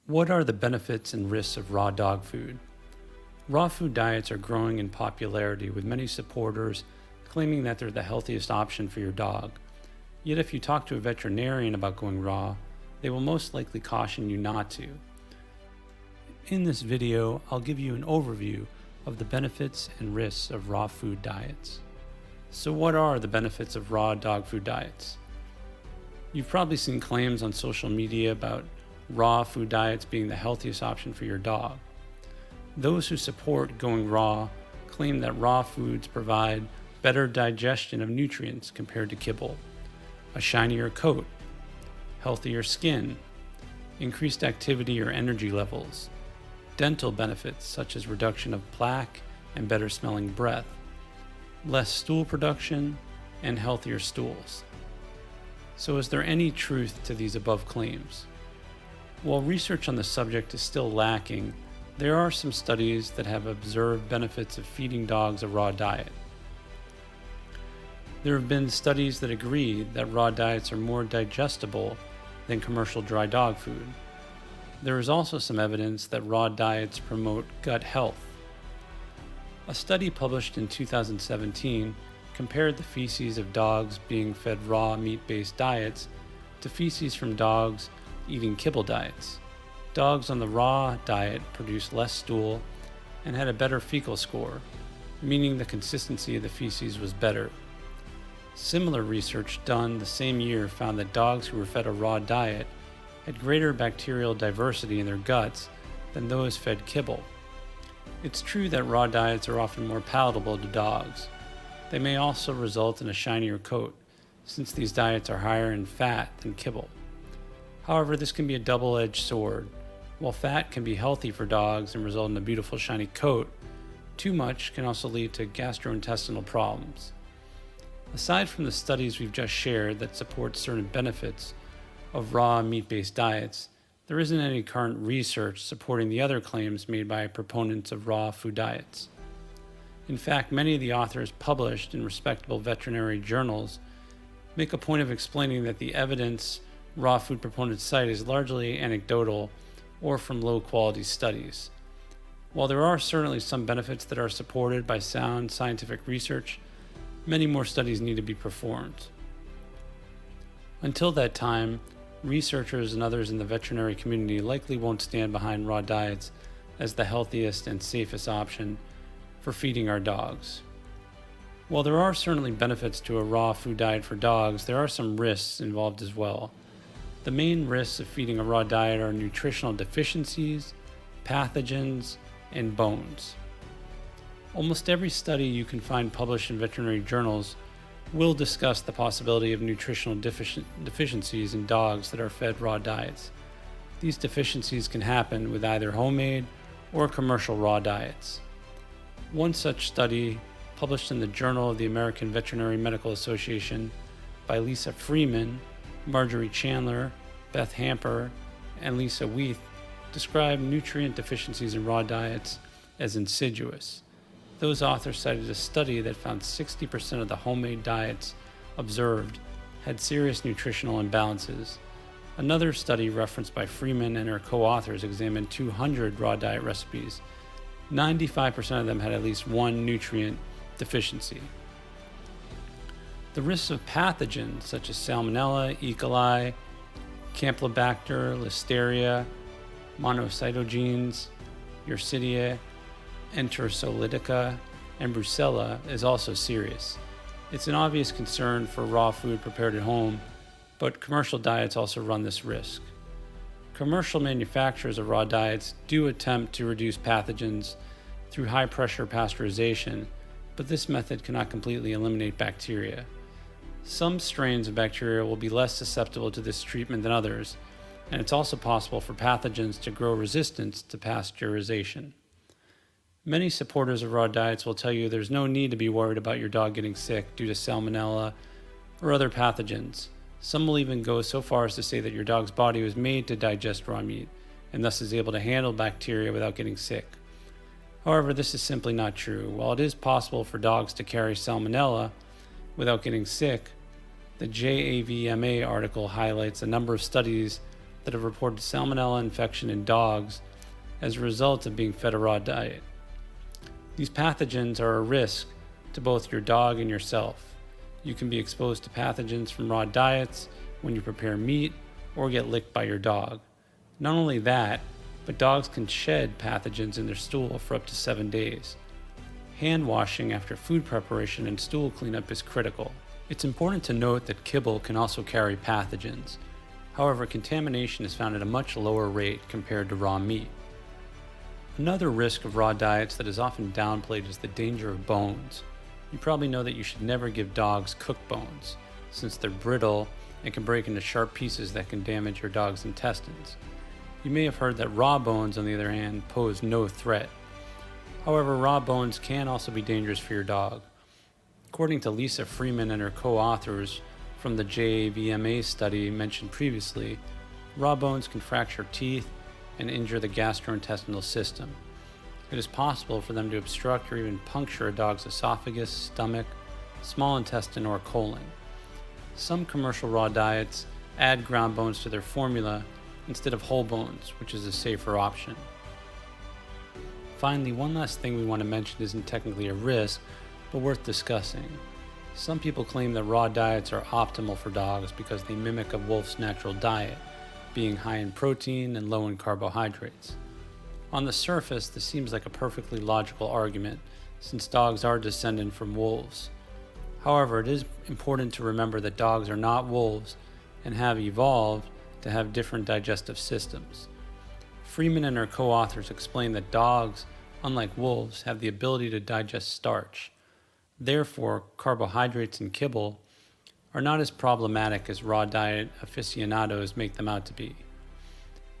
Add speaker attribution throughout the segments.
Speaker 1: What are the benefits and risks of raw dog food? Raw food diets are growing in popularity, with many supporters claiming that they're the healthiest option for your dog. Yet if you talk to a veterinarian about going raw, they will most likely caution you not to. In this video, I'll give you an overview of the benefits and risks of raw food diets. So what are the benefits of raw dog food diets? You've probably seen claims on social media about raw food diets being the healthiest option for your dog. Those who support going raw claim that raw foods provide better digestion of nutrients compared to kibble, a shinier coat, healthier skin, increased activity or energy levels, dental benefits such as reduction of plaque and better smelling breath, less stool production, and healthier stools. So is there any truth to these above claims? While research on the subject is still lacking, there are some studies that have observed benefits of feeding dogs a raw diet. There have been studies that agree that raw diets are more digestible than commercial dry dog food. There is also some evidence that raw diets promote gut health. A study published in 2017 compared the feces of dogs being fed raw meat-based diets to feces from dogs eating kibble diets. Dogs on the raw diet produced less stool and had a better fecal score, meaning the consistency of the feces was better. Similar research done the same year found that dogs who were fed a raw diet had greater bacterial diversity in their guts than those fed kibble. It's true that raw diets are often more palatable to dogs. They may also result in a shinier coat, since these diets are higher in fat than kibble. However, this can be a double-edged sword. While fat can be healthy for dogs and result in a beautiful shiny coat, too much can also lead to gastrointestinal problems. Aside from the studies we've just shared that support certain benefits of raw meat-based diets, there isn't any current research supporting the other claims made by proponents of raw food diets. In fact, many of the authors published in respectable veterinary journals make a point of explaining that the evidence raw food proponents cite is largely anecdotal or from low-quality studies. While there are certainly some benefits that are supported by sound scientific research, many more studies need to be performed. Until that time, researchers and others in the veterinary community likely won't stand behind raw diets as the healthiest and safest option for feeding our dogs. While there are certainly benefits to a raw food diet for dogs, there are some risks involved as well. The main risks of feeding a raw diet are nutritional deficiencies, pathogens, and bones. Almost every study you can find published in veterinary journals will discuss the possibility of nutritional deficiencies in dogs that are fed raw diets. These deficiencies can happen with either homemade or commercial raw diets. One such study, published in the Journal of the American Veterinary Medical Association by Lisa Freeman, Marjorie Chandler, Beth Hamper, and Lisa Weith, described nutrient deficiencies in raw diets as insidious. Those authors cited a study that found 60% of the homemade diets observed had serious nutritional imbalances. Another study referenced by Freeman and her co-authors examined 200 raw diet recipes. 95% of them had at least one nutrient deficiency. The risks of pathogens such as Salmonella, E. coli, Campylobacter, Listeria, monocytogenes, Yersinia, Enterosolitica, and Brucella is also serious. It's an obvious concern for raw food prepared at home, but commercial diets also run this risk. Commercial manufacturers of raw diets do attempt to reduce pathogens through high-pressure pasteurization, but this method cannot completely eliminate bacteria. Some strains of bacteria will be less susceptible to this treatment than others, and it's also possible for pathogens to grow resistance to pasteurization. Many supporters of raw diets will tell you there's no need to be worried about your dog getting sick due to salmonella or other pathogens. Some will even go so far as to say that your dog's body was made to digest raw meat and thus is able to handle bacteria without getting sick. However, this is simply not true. While it is possible for dogs to carry salmonella without getting sick, the JAVMA article highlights a number of studies that have reported salmonella infection in dogs as a result of being fed a raw diet. These pathogens are a risk to both your dog and yourself. You can be exposed to pathogens from raw diets when you prepare meat or get licked by your dog. Not only that, but dogs can shed pathogens in their stool for up to 7 days. Hand washing after food preparation and stool cleanup is critical. It's important to note that kibble can also carry pathogens. However, contamination is found at a much lower rate compared to raw meat. Another risk of raw diets that is often downplayed is the danger of bones. You probably know that you should never give dogs cooked bones, since they're brittle and can break into sharp pieces that can damage your dog's intestines. You may have heard that raw bones, on the other hand, pose no threat. However, raw bones can also be dangerous for your dog. According to Lisa Freeman and her co-authors from the JAVMA study mentioned previously, raw bones can fracture teeth and injure the gastrointestinal system. It is possible for them to obstruct or even puncture a dog's esophagus, stomach, small intestine, or colon. Some commercial raw diets add ground bones to their formula instead of whole bones, which is a safer option. Finally, one last thing we want to mention isn't technically a risk, but worth discussing. Some people claim that raw diets are optimal for dogs because they mimic a wolf's natural diet, being high in protein and low in carbohydrates. On the surface, this seems like a perfectly logical argument, since dogs are descended from wolves. However, it is important to remember that dogs are not wolves and have evolved to have different digestive systems. Freeman and her co-authors explain that dogs, unlike wolves, have the ability to digest starch. Therefore, carbohydrates and kibble are not as problematic as raw diet aficionados make them out to be.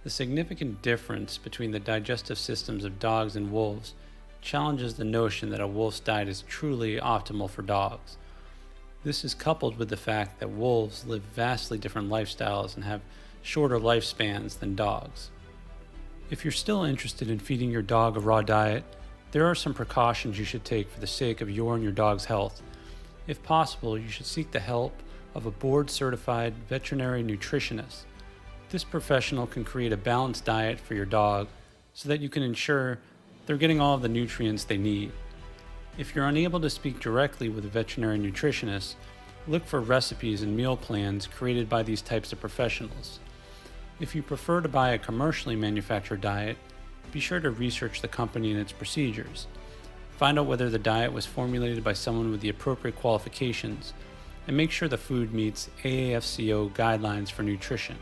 Speaker 1: The significant difference between the digestive systems of dogs and wolves challenges the notion that a wolf's diet is truly optimal for dogs. This is coupled with the fact that wolves live vastly different lifestyles and have shorter lifespans than dogs. If you're still interested in feeding your dog a raw diet, there are some precautions you should take for the sake of your and your dog's health. If possible, you should seek the help of a board-certified veterinary nutritionist. This professional can create a balanced diet for your dog so that you can ensure they're getting all of the nutrients they need. If you're unable to speak directly with a veterinary nutritionist, look for recipes and meal plans created by these types of professionals. If you prefer to buy a commercially manufactured diet, be sure to research the company and its procedures. Find out whether the diet was formulated by someone with the appropriate qualifications, and make sure the food meets AAFCO guidelines for nutrition.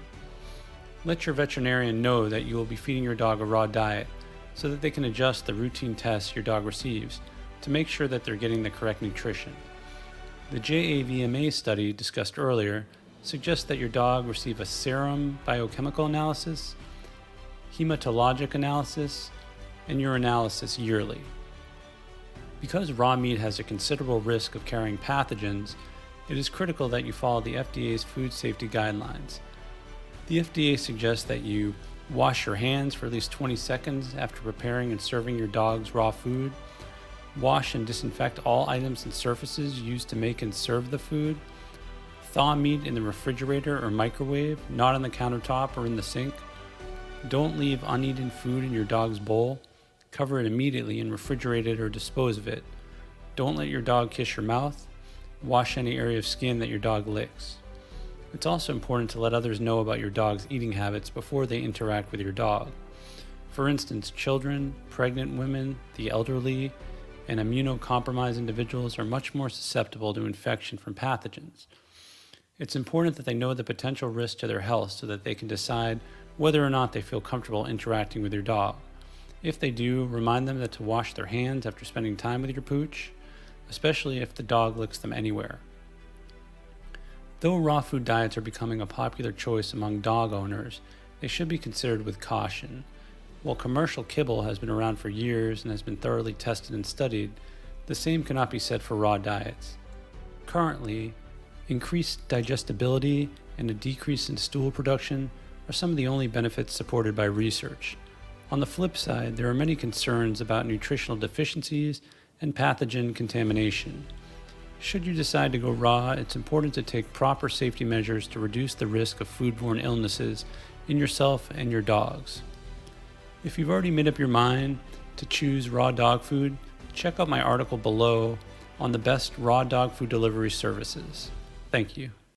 Speaker 1: Let your veterinarian know that you will be feeding your dog a raw diet so that they can adjust the routine tests your dog receives to make sure that they're getting the correct nutrition. The JAVMA study discussed earlier suggests that your dog receive a serum biochemical analysis, hematologic analysis, and urinalysis yearly. Because raw meat has a considerable risk of carrying pathogens, it is critical that you follow the FDA's food safety guidelines. The FDA suggests that you wash your hands for at least 20 seconds after preparing and serving your dog's raw food, wash and disinfect all items and surfaces used to make and serve the food, thaw meat in the refrigerator or microwave, not on the countertop or in the sink. Don't leave uneaten food in your dog's bowl. Cover it immediately and refrigerate it or dispose of it. Don't let your dog kiss your mouth. Wash any area of skin that your dog licks. It's also important to let others know about your dog's eating habits before they interact with your dog. For instance, children, pregnant women, the elderly, and immunocompromised individuals are much more susceptible to infection from pathogens. It's important that they know the potential risk to their health so that they can decide whether or not they feel comfortable interacting with your dog. If they do, remind them that to wash their hands after spending time with your pooch, especially if the dog licks them anywhere. Though raw food diets are becoming a popular choice among dog owners, they should be considered with caution. While commercial kibble has been around for years and has been thoroughly tested and studied, the same cannot be said for raw diets. Currently, increased digestibility and a decrease in stool production are some of the only benefits supported by research. On the flip side, there are many concerns about nutritional deficiencies and pathogen contamination. Should you decide to go raw, it's important to take proper safety measures to reduce the risk of foodborne illnesses in yourself and your dogs. If you've already made up your mind to choose raw dog food, check out my article below on the best raw dog food delivery services. Thank you.